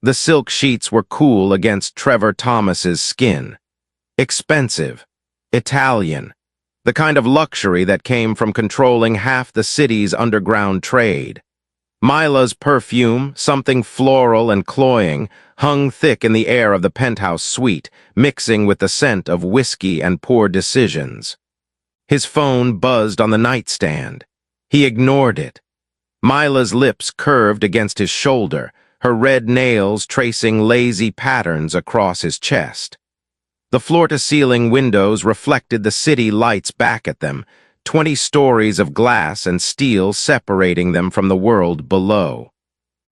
The silk sheets were cool against Trevor Thomas's skin. Expensive. Italian. The kind of luxury that came from controlling half the city's underground trade. Mila's perfume, something floral and cloying, hung thick in the air of the penthouse suite, mixing with the scent of whiskey and poor decisions. His phone buzzed on the nightstand. He ignored it. Mila's lips curved against his shoulder, her red nails tracing lazy patterns across his chest. The floor-to-ceiling windows reflected the city lights back at them, 20 stories of glass and steel separating them from the world below.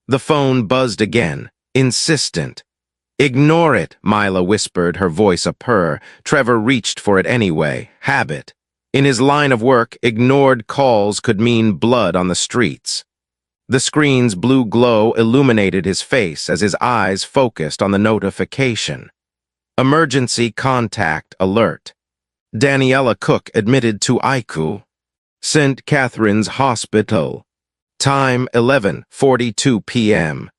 The phone buzzed again, insistent. "Ignore it," Mila whispered, her voice a purr. Trevor reached for it anyway, habit. In his line of work, ignored calls could mean blood on the streets. The screen's blue glow illuminated his face as his eyes focused on the notification. Emergency contact alert. Daniella Cook admitted to ICU. St. Catherine's Hospital. Time 11:42 p.m.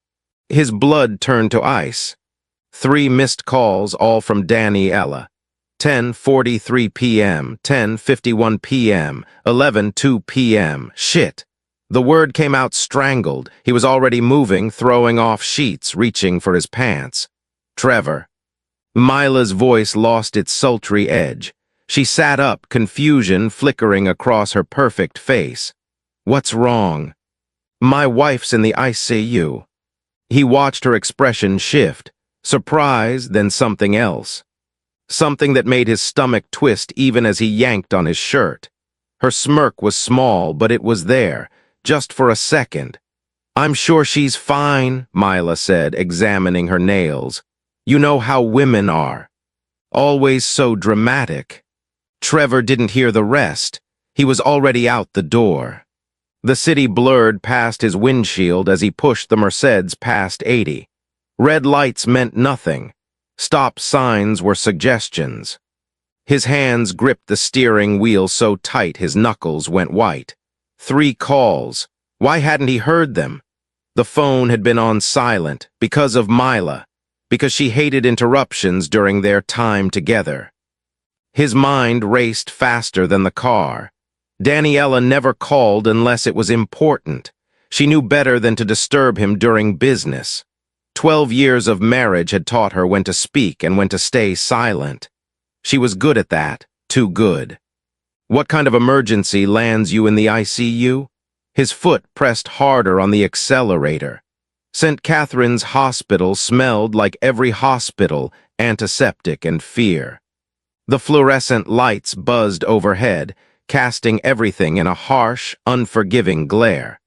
His blood turned to ice. 3 missed calls, all from Daniella. 10:43 p.m., 10:51 p.m., 11:02 p.m. Shit. The word came out strangled. He was already moving, throwing off sheets, reaching for his pants. Trevor. Mila's voice lost its sultry edge. She sat up, confusion flickering across her perfect face. "What's wrong?" "My wife's in the ICU." He watched her expression shift, surprise, then something else. Something that made his stomach twist even as he yanked on his shirt. Her smirk was small, but it was there, just for a second. "I'm sure she's fine," Mila said, examining her nails. "You know how women are. Always so dramatic." Trevor didn't hear the rest. He was already out the door. The city blurred past his windshield as he pushed the Mercedes past 80. Red lights meant nothing. Stop signs were suggestions. His hands gripped the steering wheel so tight his knuckles went white. 3 calls. Why hadn't he heard them? The phone had been on silent because of Mila, because she hated interruptions during their time together. His mind raced faster than the car. Daniella never called unless it was important. She knew better than to disturb him during business. 12 years of marriage had taught her when to speak and when to stay silent. She was good at that, too good. What kind of emergency lands you in the ICU? His foot pressed harder on the accelerator. St. Catherine's Hospital smelled like every hospital, antiseptic and fear. The fluorescent lights buzzed overhead, casting everything in a harsh, unforgiving glare.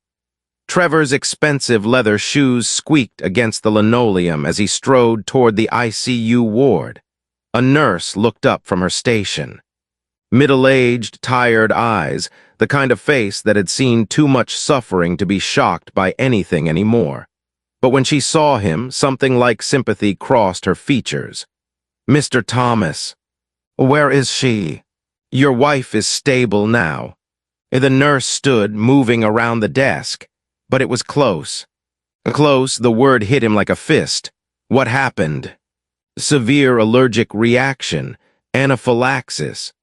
Trevor's expensive leather shoes squeaked against the linoleum as he strode toward the ICU ward. A nurse looked up from her station. Middle-aged, tired eyes, the kind of face that had seen too much suffering to be shocked by anything anymore. But when she saw him, something like sympathy crossed her features. "Mr. Thomas." "Where is she?" "Your wife is stable now." The nurse stood, moving around the desk. But it was close. Close, the word hit him like a fist. "What happened?" "Severe allergic reaction. Anaphylaxis.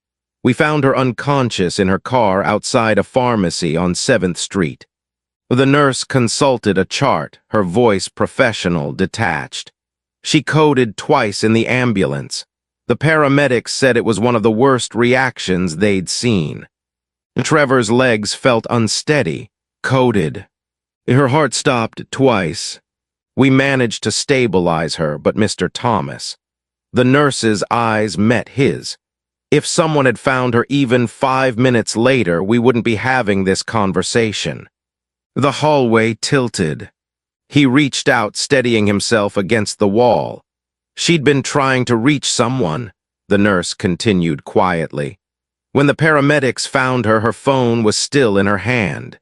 We found her unconscious in her car outside a pharmacy on 7th Street. The nurse consulted a chart, her voice professional, detached. She coded twice in the ambulance. The paramedics said it was one of the worst reactions they'd seen. Trevor's legs felt unsteady. Coded. Her heart stopped twice. We managed to stabilize her, but Mr. Thomas. The nurse's eyes met his. If someone had found her even 5 minutes later, we wouldn't be having this conversation. The hallway tilted. He reached out, steadying himself against the wall. "She'd been trying to reach someone," the nurse continued quietly. "When the paramedics found her, her phone was still in her hand."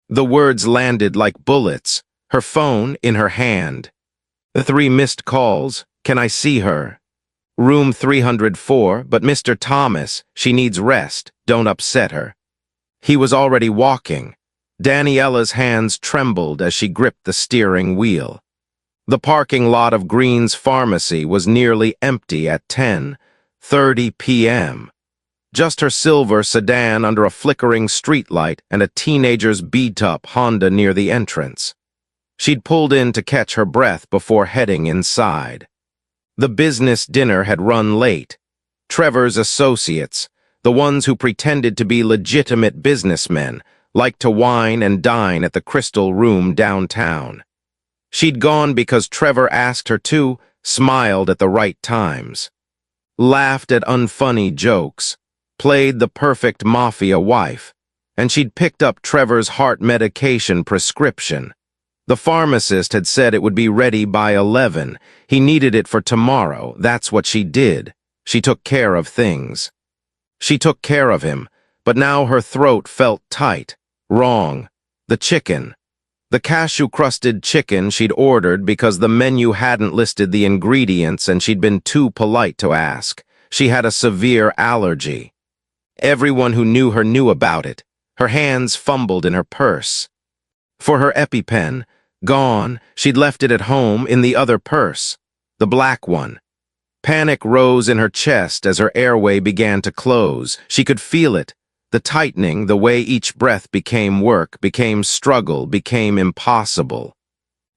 The words landed like bullets, her phone in her hand. "3 missed calls. Can I see her?" "Room 304, but Mr. Thomas, she needs rest. Don't upset her." He was already walking. Daniella's hands trembled as she gripped the steering wheel. The parking lot of Green's Pharmacy was nearly empty at 10:30 p.m. Just her silver sedan under a flickering streetlight and a teenager's beat-up Honda near the entrance. She'd pulled in to catch her breath before heading inside. The business dinner had run late. Trevor's associates, the ones who pretended to be legitimate businessmen, liked to wine and dine at the Crystal Room downtown. She'd gone because Trevor asked her to, smiled at the right times, laughed at unfunny jokes, played the perfect Mafia wife, and she'd picked up Trevor's heart medication prescription. The pharmacist had said it would be ready by 11. He needed it for tomorrow. That's what she did. She took care of things. She took care of him, but now her throat felt tight. Wrong. The chicken. The cashew-crusted chicken she'd ordered because the menu hadn't listed the ingredients and she'd been too polite to ask. She had a severe allergy. Everyone who knew her knew about it. Her hands fumbled in her purse. For her EpiPen, gone, she'd left it at home in the other purse, the black one. Panic rose in her chest as her airway began to close. She could feel it, the tightening, the way each breath became work, became struggle, became impossible.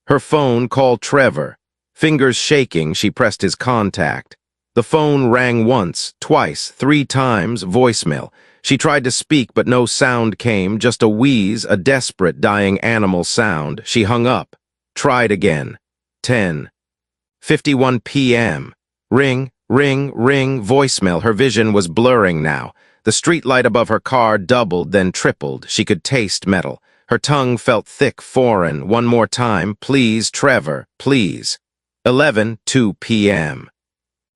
Her phone called Trevor. Fingers shaking, she pressed his contact. The phone rang once, twice, 3 times, voicemail. She tried to speak, but no sound came, just a wheeze, a desperate, dying animal sound. She hung up. Tried again. 10:51 p.m. Ring, ring, ring, voicemail. Her vision was blurring now. The streetlight above her car doubled, then tripled. She could taste metal. Her tongue felt thick, foreign. One more time. Please, Trevor, please. 11:02 p.m.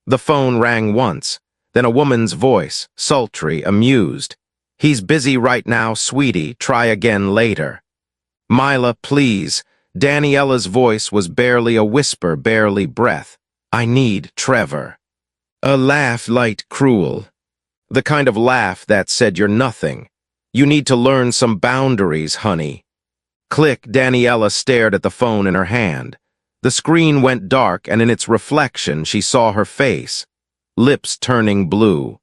The phone rang once, then a woman's voice, sultry, amused. He's busy right now, sweetie. Try again later. Mila, please. Daniella's voice was barely a whisper, barely breath. I need Trevor. A laugh light, cruel. The kind of laugh that said you're nothing. You need to learn some boundaries, honey. Click, Daniella stared at the phone in her hand. The screen went dark, and in its reflection she saw her face, lips turning blue.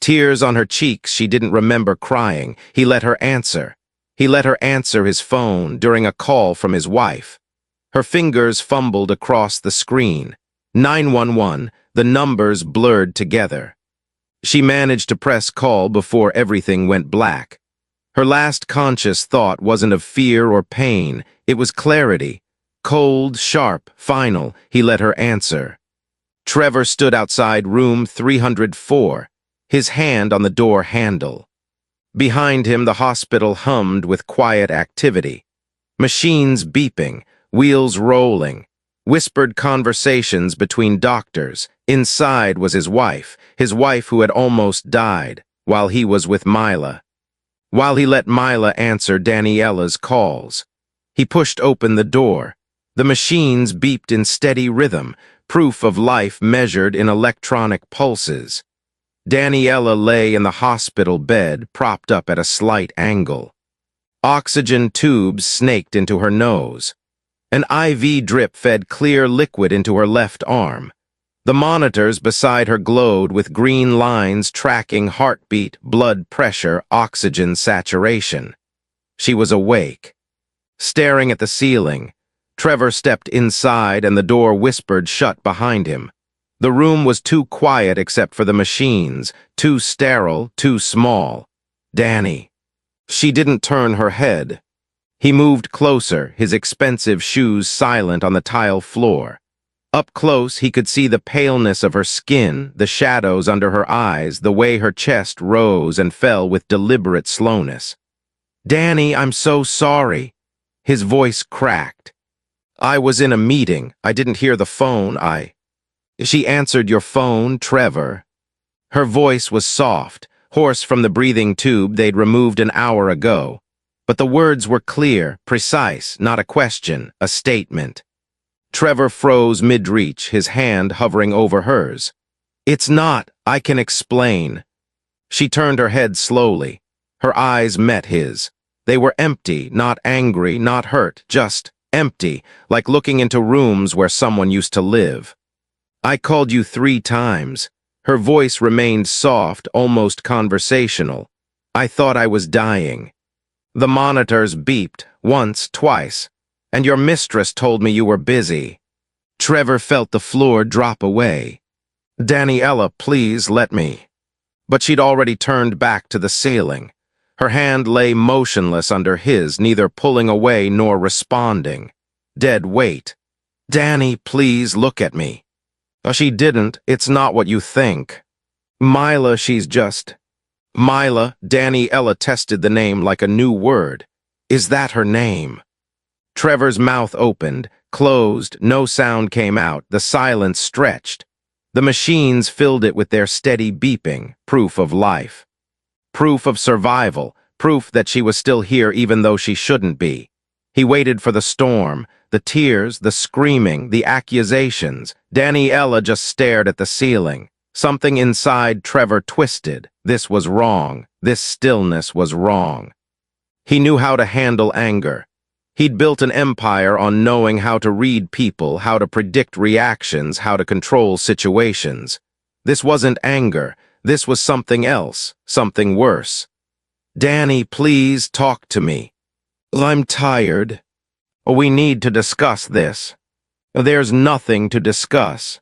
Tears on her cheeks. She didn't remember crying. He let her answer. He let her answer his phone during a call from his wife. Her fingers fumbled across the screen. 911, the numbers blurred together. She managed to press call before everything went black. Her last conscious thought wasn't of fear or pain. It was clarity. Cold, sharp, final. He let her answer. Trevor stood outside room 304, his hand on the door handle. Behind him, the hospital hummed with quiet activity. Machines beeping, wheels rolling, whispered conversations between doctors. Inside was his wife who had almost died, while he was with Mila. While he let Mila answer Daniella's calls, he pushed open the door. The machines beeped in steady rhythm, proof of life measured in electronic pulses. Daniella lay in the hospital bed, propped up at a slight angle. Oxygen tubes snaked into her nose. An IV drip fed clear liquid into her left arm. The monitors beside her glowed with green lines tracking heartbeat, blood pressure, oxygen saturation. She was awake. Staring at the ceiling, Trevor stepped inside and the door whispered shut behind him. The room was too quiet except for the machines, too sterile, too small. Danny. She didn't turn her head. He moved closer, his expensive shoes silent on the tile floor. Up close, he could see the paleness of her skin, the shadows under her eyes, the way her chest rose and fell with deliberate slowness. Danny, I'm so sorry. His voice cracked. I was in a meeting. I didn't hear the phone. She answered your phone, Trevor. Her voice was soft, hoarse from the breathing tube they'd removed an hour ago. But the words were clear, precise, not a question, a statement. Trevor froze mid-reach, his hand hovering over hers. It's not. I can explain. She turned her head slowly. Her eyes met his. They were empty, not angry, not hurt, just Empty, like looking into rooms where someone used to live. I called you 3 times. Her voice remained soft, almost conversational. I thought I was dying. The monitors beeped, once, twice, and your mistress told me you were busy. Trevor felt the floor drop away. Daniella, please let me. But she'd already turned back to the ceiling. Her hand lay motionless under his, neither pulling away nor responding. Dead weight. Danny, please look at me. She didn't. It's not what you think. Mila, she's just... Mila, Daniella tested the name like a new word. Is that her name? Trevor's mouth opened, closed, no sound came out, the silence stretched. The machines filled it with their steady beeping, proof of life. Proof of survival, proof that she was still here even though she shouldn't be. He waited for the storm, the tears, the screaming, the accusations. Daniella just stared at the ceiling. Something inside Trevor twisted. This was wrong. This stillness was wrong. He knew how to handle anger. He'd built an empire on knowing how to read people, how to predict reactions, how to control situations. This wasn't anger. This was something else, something worse. Danny, please talk to me. I'm tired. We need to discuss this. There's nothing to discuss.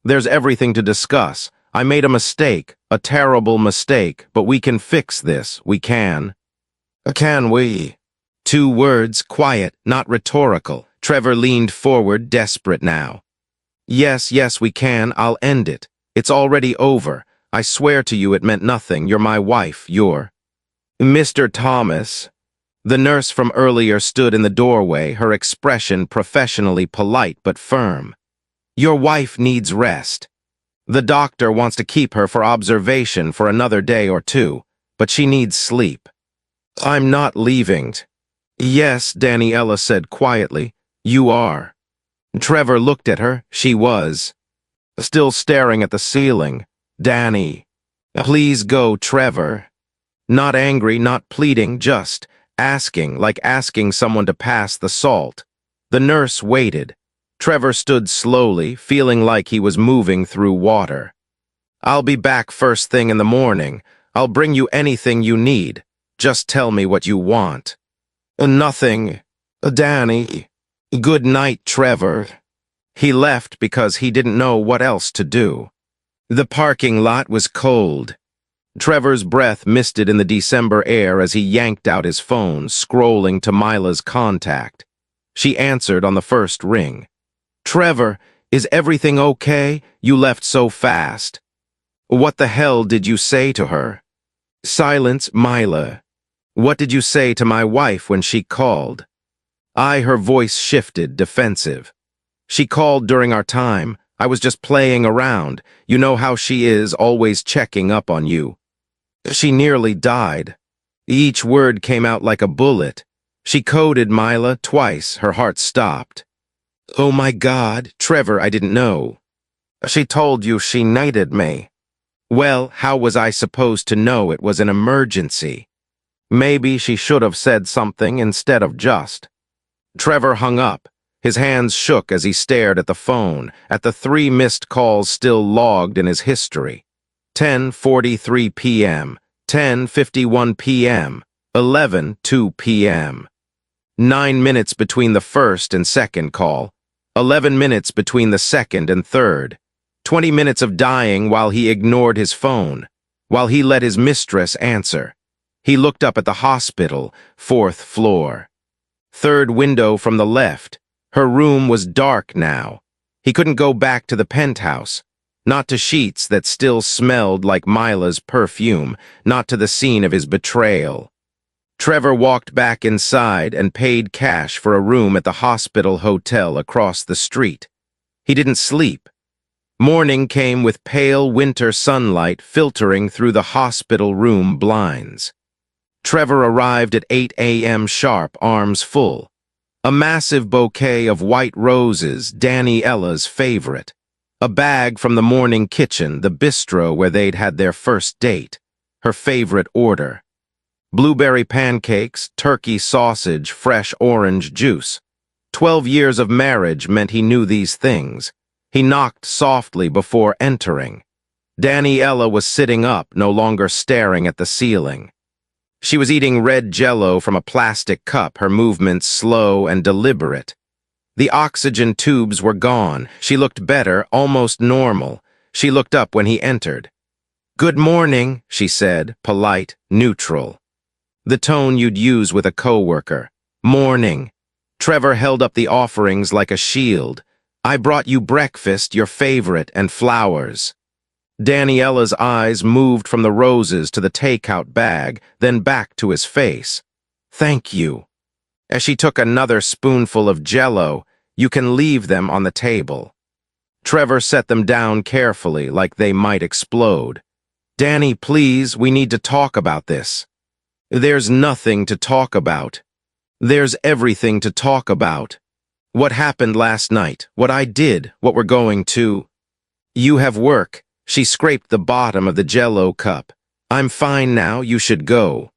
There's everything to discuss. I made a mistake, a terrible mistake, but we can fix this. We can. Can we? 2 words, quiet, not rhetorical. Trevor leaned forward, desperate now. Yes, we can. I'll end it. It's already over. I swear to you it meant nothing. You're my wife. You're... Mr. Thomas. The nurse from earlier stood in the doorway, her expression professionally polite but firm. Your wife needs rest. The doctor wants to keep her for observation for another day or 2, but she needs sleep. I'm not leaving. Yes, Daniella said quietly. You are. Trevor looked at her. She was. Still staring at the ceiling. Danny. Please go, Trevor. Not angry, not pleading, just asking, like asking someone to pass the salt. The nurse waited. Trevor stood slowly, feeling like he was moving through water. I'll be back first thing in the morning. I'll bring you anything you need. Just tell me what you want. Nothing. Danny. Good night, Trevor. He left because he didn't know what else to do. The parking lot was cold. Trevor's breath misted in the December air as he yanked out his phone, scrolling to Mila's contact. She answered on the first ring. Trevor, is everything okay? You left so fast. What the hell did you say to her? Silence, Mila. What did you say to my wife when she called? Her voice shifted, defensive. She called during our time. I was just playing around. You know how she is, always checking up on you. She nearly died. Each word came out like a bullet. She coded Mila twice. Her heart stopped. Oh my God, Trevor, I didn't know. She told you she knighted me. Well, how was I supposed to know it was an emergency? Maybe she should have said something instead of just. Trevor hung up. His hands shook as he stared at the phone, at the 3 missed calls still logged in his history. 10:43 p.m., 10:51 p.m., 11:02 p.m. 9 minutes between the first and second call, 11 minutes between the second and third, 20 minutes of dying while he ignored his phone, while he let his mistress answer. He looked up at the hospital, 4th floor. 3rd window from the left. Her room was dark now. He couldn't go back to the penthouse. Not to sheets that still smelled like Mila's perfume, not to the scene of his betrayal. Trevor walked back inside and paid cash for a room at the hospital hotel across the street. He didn't sleep. Morning came with pale winter sunlight filtering through the hospital room blinds. Trevor arrived at 8 a.m. sharp, arms full. A massive bouquet of white roses, Daniella's favorite. A bag from the morning kitchen, the bistro where they'd had their first date. Her favorite order. Blueberry pancakes, turkey sausage, fresh orange juice. 12 years of marriage meant he knew these things. He knocked softly before entering. Daniella was sitting up, no longer staring at the ceiling. She was eating red Jell-O from a plastic cup, her movements slow and deliberate. The oxygen tubes were gone. She looked better, almost normal. She looked up when he entered. "Good morning," she said, polite, neutral. The tone you'd use with a coworker. "Morning." Trevor held up the offerings like a shield. "I brought you breakfast, your favorite, and flowers." Daniella's eyes moved from the roses to the takeout bag, then back to his face. "Thank you." As she took another spoonful of Jell-O, "You can leave them on the table." Trevor set them down carefully, like they might explode. "Danny, please, we need to talk about this." "There's nothing to talk about." "There's everything to talk about. What happened last night, what I did, what we're going to." "You have work." She scraped the bottom of the Jell-O cup. "I'm fine now, you should go."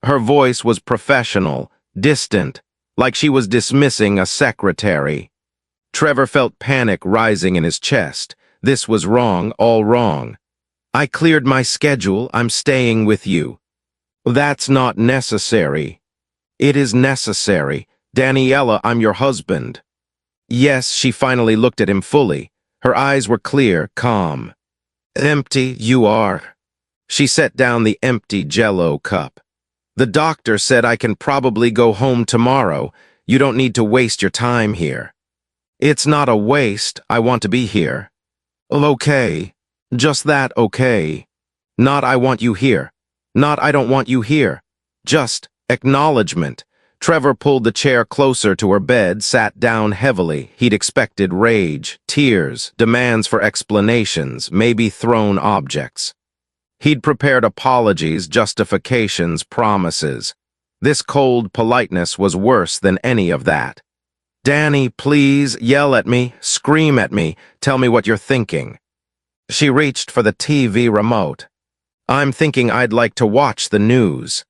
Her voice was professional, distant, like she was dismissing a secretary. Trevor felt panic rising in his chest. This was wrong, all wrong. "I cleared my schedule, I'm staying with you." "That's not necessary." "It is necessary. Daniella, I'm your husband." Yes, she finally looked at him fully. Her eyes were clear, calm. "Empty, you are." She set down the empty Jell-O cup. "The doctor said I can probably go home tomorrow. You don't need to waste your time here." "It's not a waste, I want to be here." "Okay. Just that, okay. Not I want you here. Not I don't want you here. Just acknowledgement." Trevor pulled the chair closer to her bed, sat down heavily. He'd expected rage, tears, demands for explanations, maybe thrown objects. He'd prepared apologies, justifications, promises. This cold politeness was worse than any of that. "Danny, please, yell at me, scream at me, tell me what you're thinking." She reached for the TV remote. "I'm thinking I'd like to watch the news."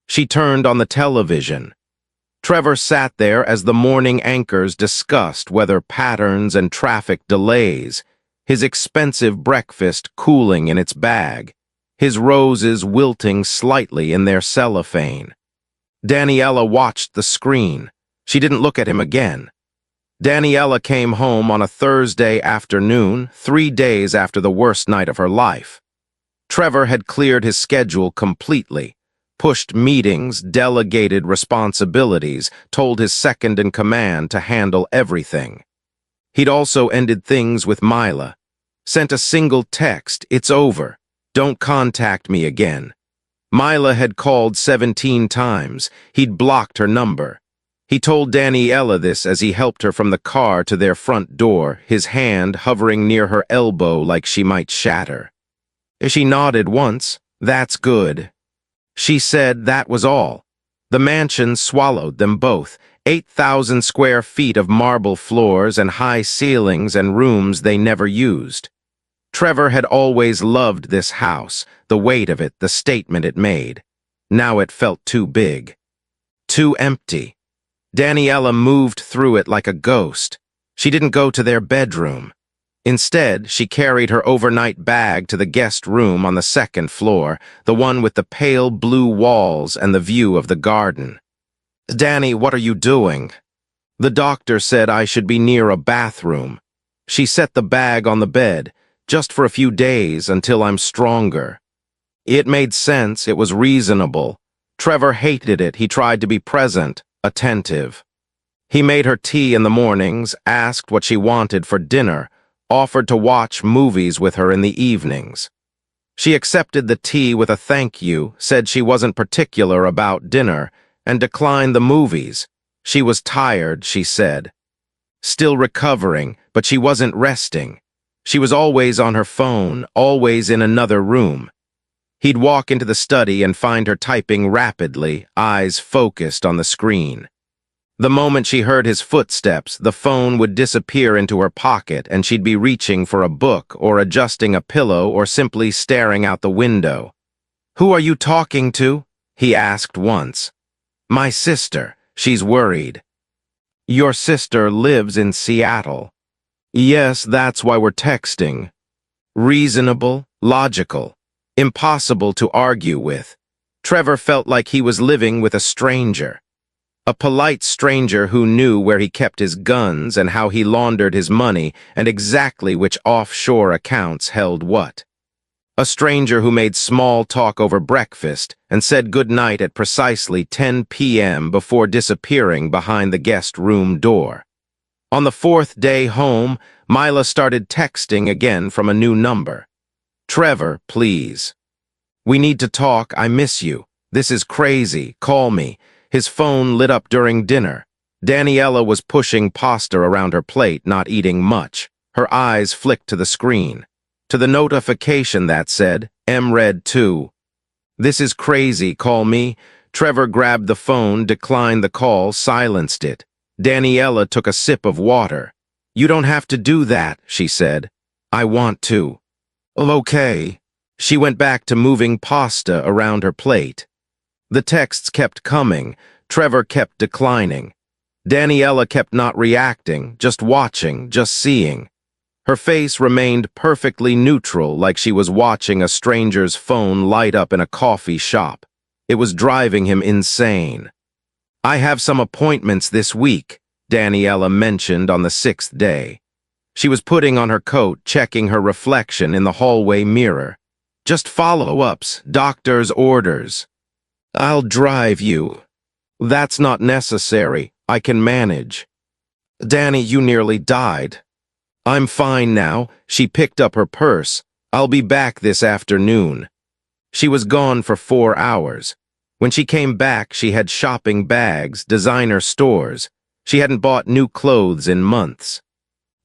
She turned on the television. Trevor sat there as the morning anchors discussed weather patterns and traffic delays, his expensive breakfast cooling in its bag, his roses wilting slightly in their cellophane. Daniella watched the screen. She didn't look at him again. Daniella came home on a Thursday afternoon, 3 days after the worst night of her life. Trevor had cleared his schedule completely, pushed meetings, delegated responsibilities, told his second-in-command to handle everything. He'd also ended things with Mila. Sent a single text, "It's over. Don't contact me again." Mila had called 17 times. He'd blocked her number. He told Daniella this as he helped her from the car to their front door, his hand hovering near her elbow like she might shatter. She nodded once. "That's good." She said that was all. The mansion swallowed them both. 8,000 square feet of marble floors and high ceilings and rooms they never used. Trevor had always loved this house, the weight of it, the statement it made. Now it felt too big. Too empty. Daniella moved through it like a ghost. She didn't go to their bedroom. Instead, she carried her overnight bag to the guest room on the second floor, the one with the pale blue walls and the view of the garden. "Danny, what are you doing?" "The doctor said I should be near a bathroom." She set the bag on the bed, "just for a few days until I'm stronger." It made sense, it was reasonable. Trevor hated it, he tried to be present, attentive. He made her tea in the mornings, asked what she wanted for dinner, offered to watch movies with her in the evenings. She accepted the tea with a thank you, said she wasn't particular about dinner, and declined the movies. She was tired, she said. Still recovering, but she wasn't resting. She was always on her phone, always in another room. He'd walk into the study and find her typing rapidly, eyes focused on the screen. The moment she heard his footsteps, the phone would disappear into her pocket and she'd be reaching for a book or adjusting a pillow or simply staring out the window. "Who are you talking to?" he asked once. "My sister. She's worried." Your sister lives in Seattle. Yes, that's why we're texting. Reasonable, logical, impossible to argue with. Trevor felt like he was living with a stranger. A polite stranger who knew where he kept his guns and how he laundered his money and exactly which offshore accounts held what. A stranger who made small talk over breakfast and said goodnight at precisely 10 p.m. before disappearing behind the guest room door. On the fourth day home, Mila started texting again from a new number. Trevor, please. We need to talk, I miss you. This is crazy, call me. His phone lit up during dinner. Daniella was pushing pasta around her plate, not eating much. Her eyes flicked to the screen. To the notification that said, read 2. This is crazy, call me. Trevor grabbed the phone, declined the call, silenced it. Daniella took a sip of water. You don't have to do that, she said. I want to. Okay. She went back to moving pasta around her plate. The texts kept coming. Trevor kept declining. Daniella kept not reacting, just watching, just seeing. Her face remained perfectly neutral, like she was watching a stranger's phone light up in a coffee shop. It was driving him insane. I have some appointments this week, Daniella mentioned on the 6th day. She was putting on her coat, checking her reflection in the hallway mirror. Just follow-ups, doctor's orders. I'll drive you. That's not necessary. I can manage. Danny, you nearly died. I'm fine now. She picked up her purse. I'll be back this afternoon. She was gone for 4 hours. When she came back, she had shopping bags, designer stores. She hadn't bought new clothes in months.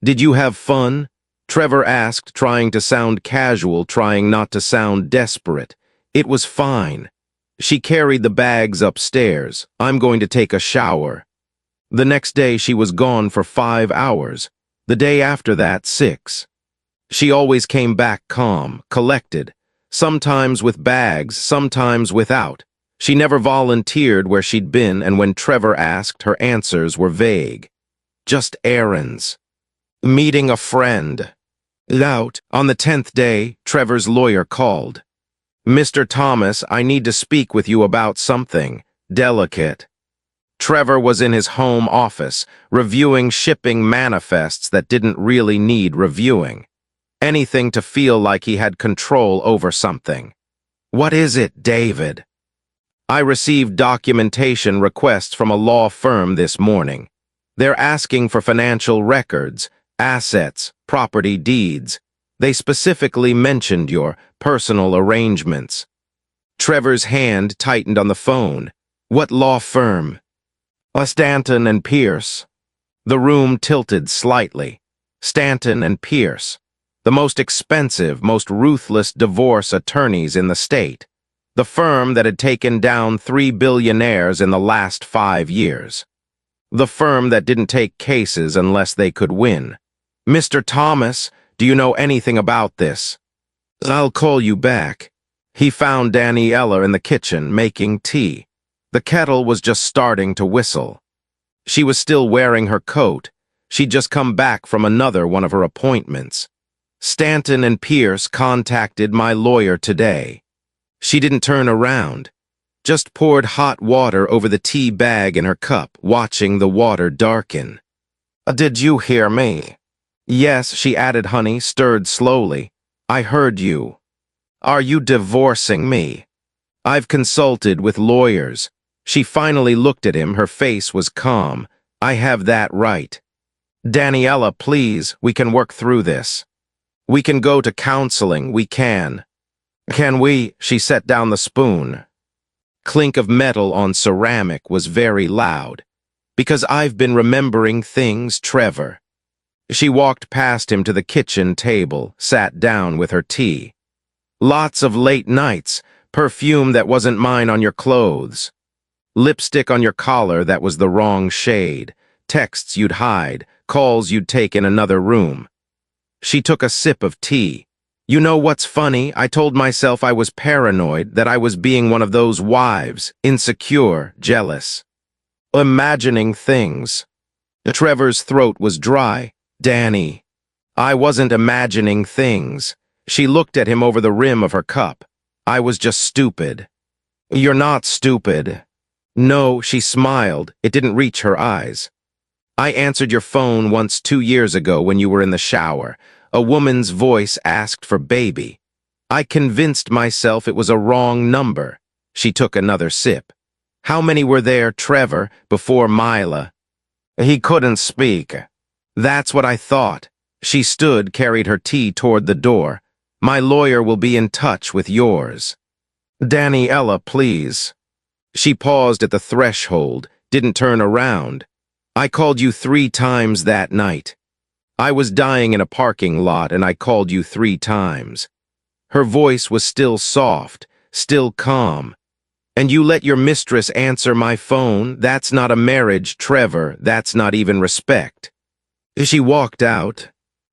Did you have fun? Trevor asked, trying to sound casual, trying not to sound desperate. It was fine. She carried the bags upstairs. I'm going to take a shower. The next day she was gone for 5 hours. The day after that, 6. She always came back calm, collected, sometimes with bags, sometimes without. She never volunteered where she'd been, and when Trevor asked, her answers were vague. Just errands. Meeting a friend. Out. On the 10th day, Trevor's lawyer called. Mr. Thomas, I need to speak with you about something delicate. Trevor was in his home office, reviewing shipping manifests that didn't really need reviewing. Anything to feel like he had control over something. What is it, David? I received documentation requests from a law firm this morning. They're asking for financial records, assets, property deeds. They specifically mentioned your personal arrangements. Trevor's hand tightened on the phone. What law firm? Stanton and Pierce. The room tilted slightly. Stanton and Pierce, the most expensive, most ruthless divorce attorneys in the state. The firm that had taken down 3 billionaires in the last 5 years. The firm that didn't take cases unless they could win. Mr. Thomas, do you know anything about this? I'll call you back. He found Daniella in the kitchen making tea. The kettle was just starting to whistle. She was still wearing her coat. She'd just come back from another one of her appointments. Stanton and Pierce contacted my lawyer today. She didn't turn around, just poured hot water over the tea bag in her cup, watching the water darken. Did you hear me? Yes, she added, honey, stirred slowly. I heard you. Are you divorcing me? I've consulted with lawyers. She finally looked at him, her face was calm. I have that right. Daniella, please, we can work through this. We can go to counseling, we can. Can we? She set down the spoon. Clink of metal on ceramic was very loud. Because I've been remembering things, Trevor. She walked past him to the kitchen table, sat down with her tea. Lots of late nights, perfume that wasn't mine on your clothes. Lipstick on your collar that was the wrong shade. Texts you'd hide, calls you'd take in another room. She took a sip of tea. You know what's funny? I told myself I was paranoid, that I was being one of those wives, insecure, jealous. Imagining things. Trevor's throat was dry. Danny. I wasn't imagining things. She looked at him over the rim of her cup. I was just stupid. You're not stupid. No, she smiled. It didn't reach her eyes. I answered your phone once 2 years ago when you were in the shower. A woman's voice asked for baby. I convinced myself it was a wrong number. She took another sip. How many were there, Trevor, before Mila? He couldn't speak. That's what I thought. She stood, carried her tea toward the door. My lawyer will be in touch with yours. Daniella, please. She paused at the threshold, didn't turn around. I called you 3 times that night. I was dying in a parking lot and I called you 3 times. Her voice was still soft, still calm. And you let your mistress answer my phone? That's not a marriage, Trevor. That's not even respect. She walked out.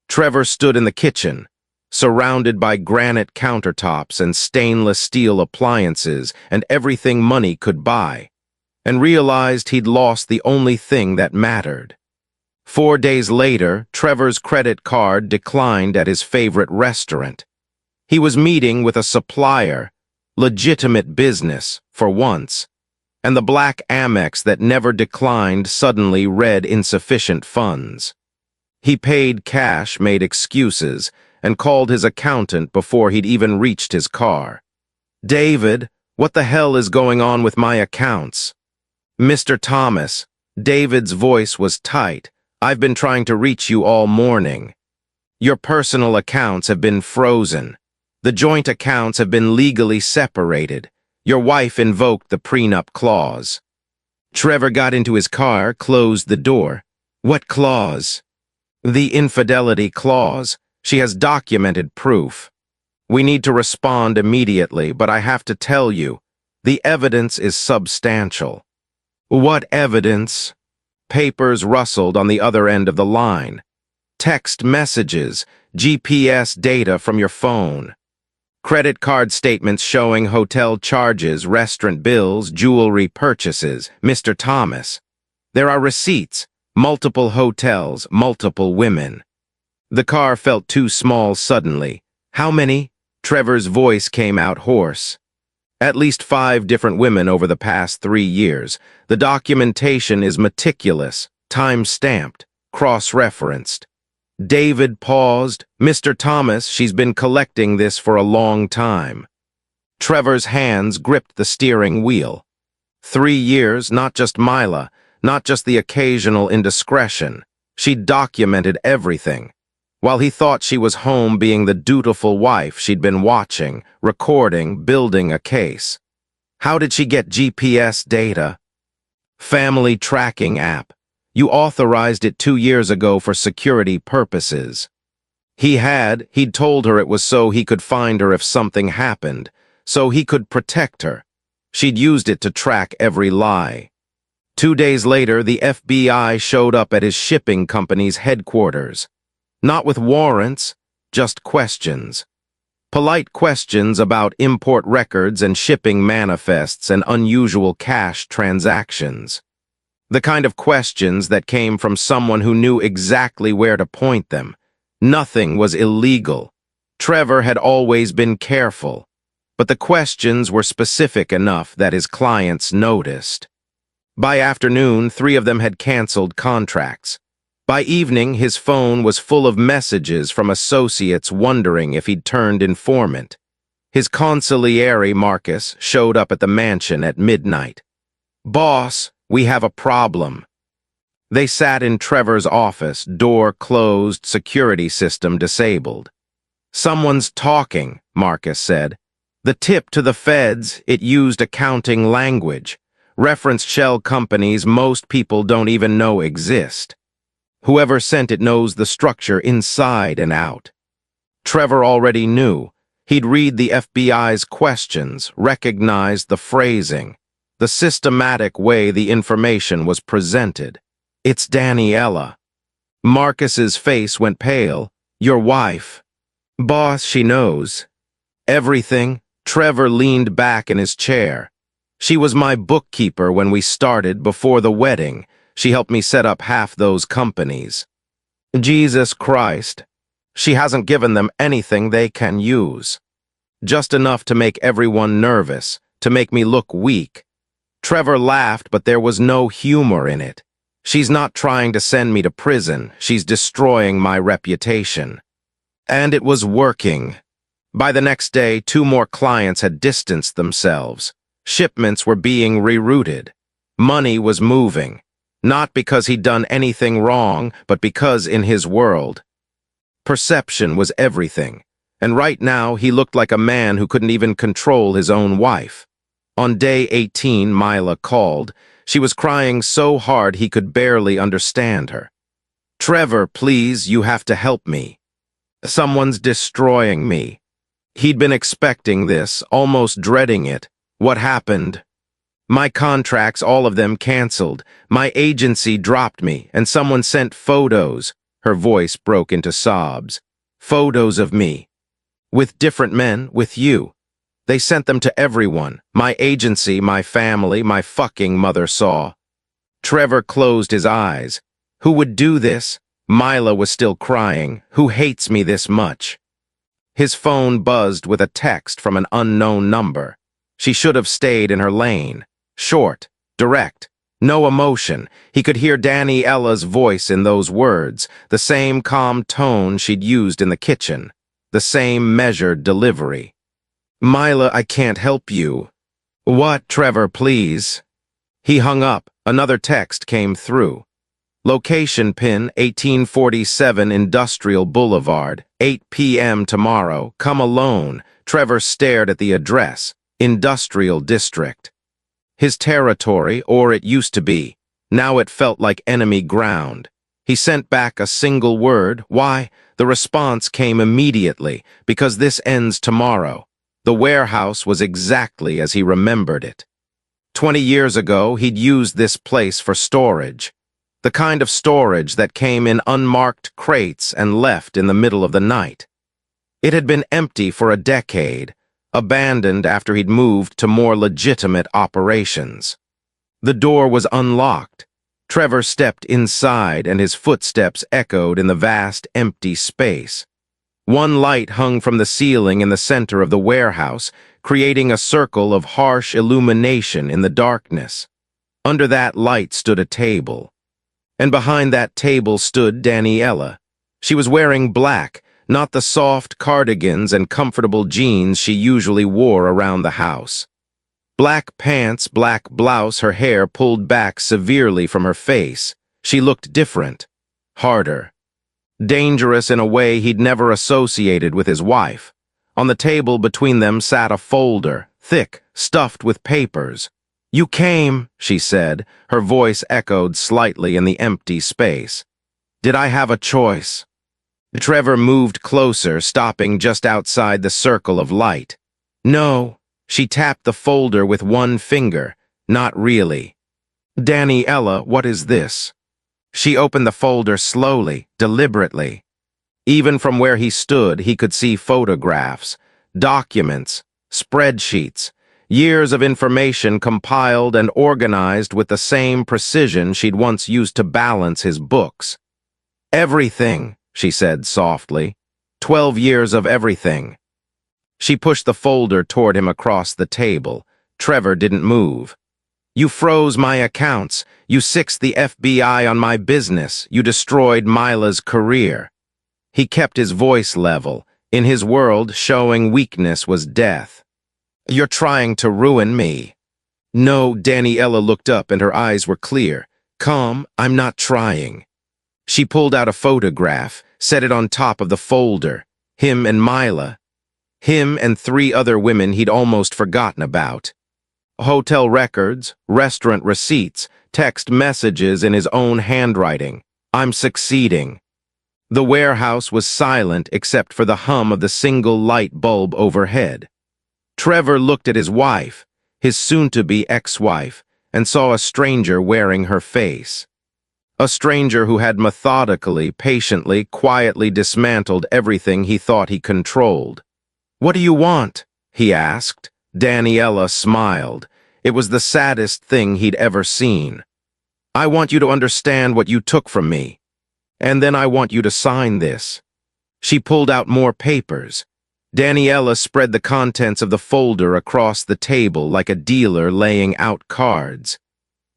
Trevor stood in the kitchen, surrounded by granite countertops and stainless steel appliances and everything money could buy, and realized he'd lost the only thing that mattered. 4 days later, Trevor's credit card declined at his favorite restaurant. He was meeting with a supplier, legitimate business, for once, and the black Amex that never declined suddenly read insufficient funds. He paid cash, made excuses, and called his accountant before he'd even reached his car. David, what the hell is going on with my accounts? Mr. Thomas, David's voice was tight. I've been trying to reach you all morning. Your personal accounts have been frozen. The joint accounts have been legally separated. Your wife invoked the prenup clause. Trevor got into his car, closed the door. What clause? The infidelity clause. She has documented proof. We need to respond immediately, but I have to tell you, the evidence is substantial. What evidence? Papers rustled on the other end of the line. Text messages, GPS data from your phone. Credit card statements showing hotel charges, restaurant bills, jewelry purchases. Mr. Thomas. There are receipts, multiple hotels, multiple women. The car felt too small suddenly. How many? Trevor's voice came out hoarse. At least 5 different women over the past 3 years. The documentation is meticulous, time-stamped, cross-referenced. David paused. Mr. Thomas, she's been collecting this for a long time. Trevor's hands gripped the steering wheel. 3 years, not just Mila, not just the occasional indiscretion. She'd documented everything. While he thought she was home being the dutiful wife she'd been watching, recording, building a case. How did she get GPS data? Family tracking app. You authorized it 2 years ago for security purposes. He'd told her it was so he could find her if something happened, so he could protect her. She'd used it to track every lie. 2 days later, the FBI showed up at his shipping company's headquarters. Not with warrants, just questions. Polite questions about import records and shipping manifests and unusual cash transactions. The kind of questions that came from someone who knew exactly where to point them. Nothing was illegal. Trevor had always been careful, but the questions were specific enough that his clients noticed. By afternoon, 3 of them had canceled contracts. By evening, his phone was full of messages from associates wondering if he'd turned informant. His consigliere, Marcus, showed up at the mansion at midnight. Boss, we have a problem. They sat in Trevor's office, door closed, security system disabled. Someone's talking, Marcus said. The tip to the feds, it used accounting language. Referenced shell companies most people don't even know exist. Whoever sent it knows the structure inside and out. Trevor already knew. He'd read the FBI's questions, recognized the phrasing, the systematic way the information was presented. It's Daniella. Marcus's face went pale. Your wife. Boss, she knows. Everything. Trevor leaned back in his chair. She was my bookkeeper when we started before the wedding. She helped me set up half those companies. Jesus Christ. She hasn't given them anything they can use. Just enough to make everyone nervous, to make me look weak. Trevor laughed, but there was no humor in it. She's not trying to send me to prison. She's destroying my reputation. And it was working. By the next day, 2 more clients had distanced themselves. Shipments were being rerouted. Money was moving. Not because he'd done anything wrong, but because in his world, perception was everything. And right now, he looked like a man who couldn't even control his own wife. On day 18, Mila called. She was crying so hard he could barely understand her. "Trevor, please, you have to help me. Someone's destroying me." He'd been expecting this, almost dreading it. What happened? "My contracts, all of them canceled. My agency dropped me, and someone sent photos." Her voice broke into sobs. "Photos of me. With different men, with you. They sent them to everyone. My agency, my family, my fucking mother saw." Trevor closed his eyes. Who would do this? Mila was still crying. Who hates me this much? His phone buzzed with a text from an unknown number. She should have stayed in her lane. Short, direct, no emotion. He could hear Daniella's voice in those words, the same calm tone she'd used in the kitchen, the same measured delivery. "Mila, I can't help you." "What, Trevor, please?" He hung up. Another text came through. "Location pin 1847 Industrial Boulevard, 8 p.m. tomorrow. Come alone." Trevor stared at the address. Industrial District. His territory, or it used to be. Now it felt like enemy ground. He sent back a single word. Why? The response came immediately. "Because this ends tomorrow." The warehouse was exactly as he remembered it. 20 years ago, he'd used this place for storage. The kind of storage that came in unmarked crates and left in the middle of the night. It had been empty for a decade, abandoned after he'd moved to more legitimate operations. The door was unlocked. Trevor stepped inside and his footsteps echoed in the vast, empty space. One light hung from the ceiling in the center of the warehouse, creating a circle of harsh illumination in the darkness. Under that light stood a table. And behind that table stood Daniella. She was wearing black, not the soft cardigans and comfortable jeans she usually wore around the house. Black pants, black blouse, her hair pulled back severely from her face. She looked different, harder, dangerous in a way he'd never associated with his wife. On the table between them sat a folder, thick, stuffed with papers. "You came," she said. Her voice echoed slightly in the empty space. "Did I have a choice?" Trevor moved closer, stopping just outside the circle of light. "No." She tapped the folder with one finger. "Not really." "Daniella, what is this?" She opened the folder slowly, deliberately. Even from where he stood, he could see photographs, documents, spreadsheets, years of information compiled and organized with the same precision she'd once used to balance his books. "Everything," she said softly. 12 years of everything. She pushed the folder toward him across the table. Trevor didn't move. "You froze my accounts. You sixed the FBI on my business. You destroyed Mila's career." He kept his voice level. In his world, showing weakness was death. "You're trying to ruin me." "No," Daniella looked up and her eyes were clear. "Calm, I'm not trying." She pulled out a photograph, set it on top of the folder. Him and Mila. Him and 3 other women he'd almost forgotten about. Hotel records, restaurant receipts, text messages in his own handwriting. "I'm succeeding." The warehouse was silent except for the hum of the single light bulb overhead. Trevor looked at his wife, his soon-to-be ex-wife, and saw a stranger wearing her face. A stranger who had methodically, patiently, quietly dismantled everything he thought he controlled. "What do you want?" he asked. Daniella smiled. It was the saddest thing he'd ever seen. I want you to understand what you took from me. And then I want you to sign this." She pulled out more papers. Daniella spread the contents of the folder across the table like a dealer laying out cards.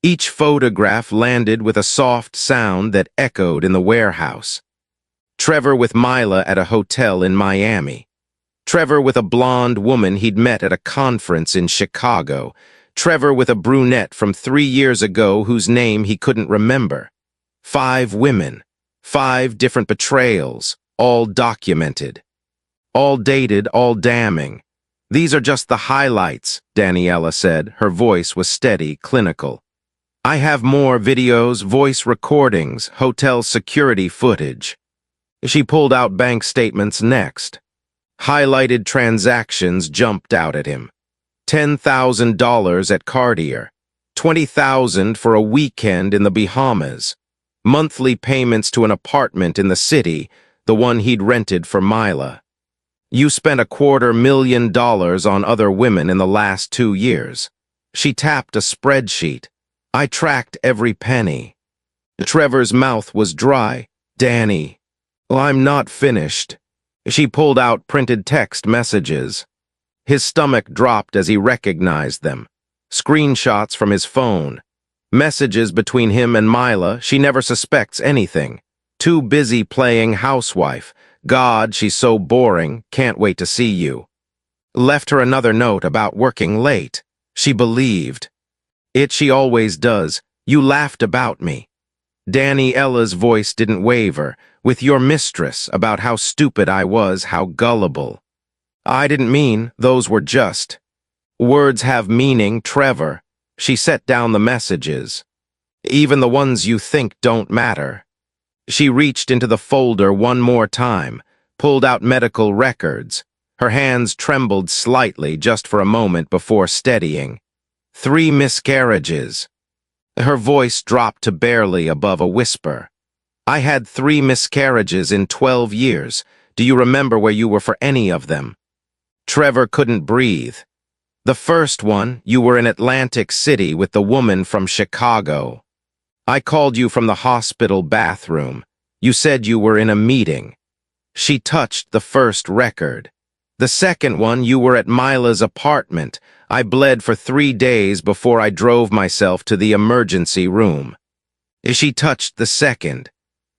Each photograph landed with a soft sound that echoed in the warehouse. Trevor with Mila at a hotel in Miami. Trevor with a blonde woman he'd met at a conference in Chicago. Trevor with a brunette from 3 years ago whose name he couldn't remember. 5 women, 5 different betrayals, all documented. All dated, all damning. "These are just the highlights," Daniella said. Her voice was steady, clinical. "I have more videos, voice recordings, hotel security footage." She pulled out bank statements next. Highlighted transactions jumped out at him. $10,000 at Cartier, $20,000 for a weekend in the Bahamas, monthly payments to an apartment in the city, the one he'd rented for Mila. "You spent $250,000 on other women in the last 2 years. She tapped a spreadsheet. "I tracked every penny." Trevor's mouth was dry. "Danny, I'm not finished." She pulled out printed text messages. His stomach dropped as he recognized them. Screenshots from his phone. Messages between him and Mila. "She never suspects anything. Too busy playing housewife. God, she's so boring. Can't wait to see you." Left her another note about working late. She believed. She always does. "You laughed about me." Daniella's voice didn't waver. "With your mistress, about how stupid I was, how gullible." "I didn't mean, those were just." "Words have meaning, Trevor." She set down the messages. "Even the ones you think don't matter." She reached into the folder one more time, pulled out medical records. Her hands trembled slightly just for a moment before steadying. 3 miscarriages. Her voice dropped to barely above a whisper. "I had 3 miscarriages in 12 years. Do you remember where you were for any of them?" Trevor couldn't breathe. "The first one, you were in Atlantic City with the woman from Chicago. I called you from the hospital bathroom. You said you were in a meeting." She touched the first record. "The second one, you were at Mila's apartment. I bled for 3 days before I drove myself to the emergency room." She touched the second.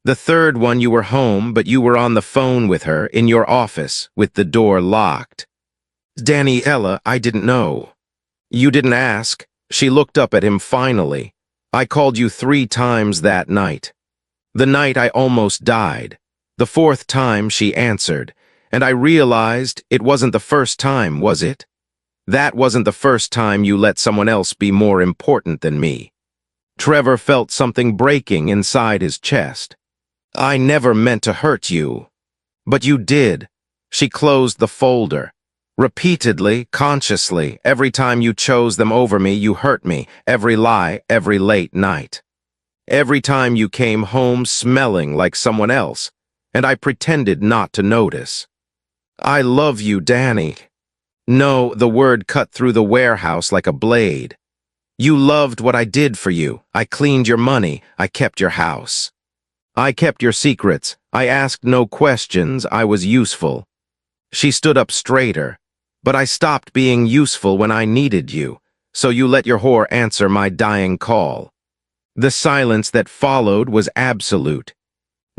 "The third one, you were home, but you were on the phone with her in your office with the door locked." "Daniella, I didn't know." "You didn't ask." She looked up at him finally. "I called you 3 times that night. The night I almost died. The 4th time she answered, and I realized it wasn't the first time, was it? That wasn't the first time you let someone else be more important than me." Trevor felt something breaking inside his chest. "I never meant to hurt you." "But you did." She closed the folder. "Repeatedly, consciously, every time you chose them over me, you hurt me. Every lie, every late night. Every time you came home smelling like someone else, and I pretended not to notice." "I love you, Danny." No, the word cut through the warehouse like a blade. "You loved what I did for you. I cleaned your money. I kept your house. I kept your secrets. I asked no questions. I was useful." She stood up straighter. "But I stopped being useful when I needed you, so you let your whore answer my dying call." The silence that followed was absolute.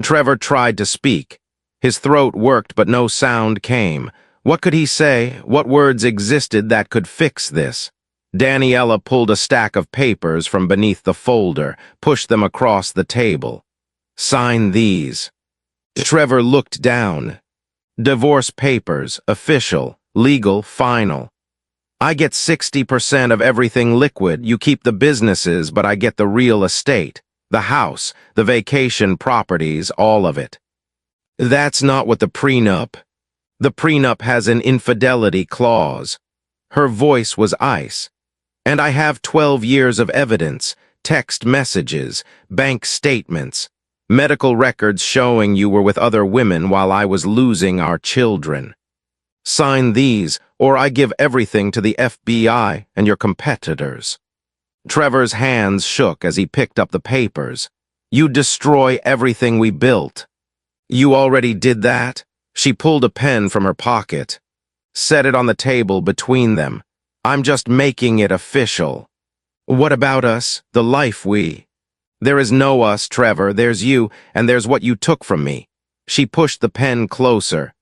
Trevor tried to speak. His throat worked, but no sound came. What could he say? What words existed that could fix this? Daniella pulled a stack of papers from beneath the folder, pushed them across the table. "Sign these." Trevor looked down. "Divorce papers, official, legal, final. I get 60% of everything liquid. You keep the businesses, but I get the real estate, the house, the vacation properties, all of it." "That's not what the prenup." "The prenup has an infidelity clause." Her voice was ice. "And I have 12 years of evidence, text messages, bank statements, medical records showing you were with other women while I was losing our children. Sign these, or I give everything to the FBI and your competitors." Trevor's hands shook as he picked up the papers. "You'd destroy everything we built." "You already did that?" She pulled a pen from her pocket. Set it on the table between them. "I'm just making it official." "What about us, the life we—" "There is no us, Trevor. There's you, and there's what you took from me." She pushed the pen closer,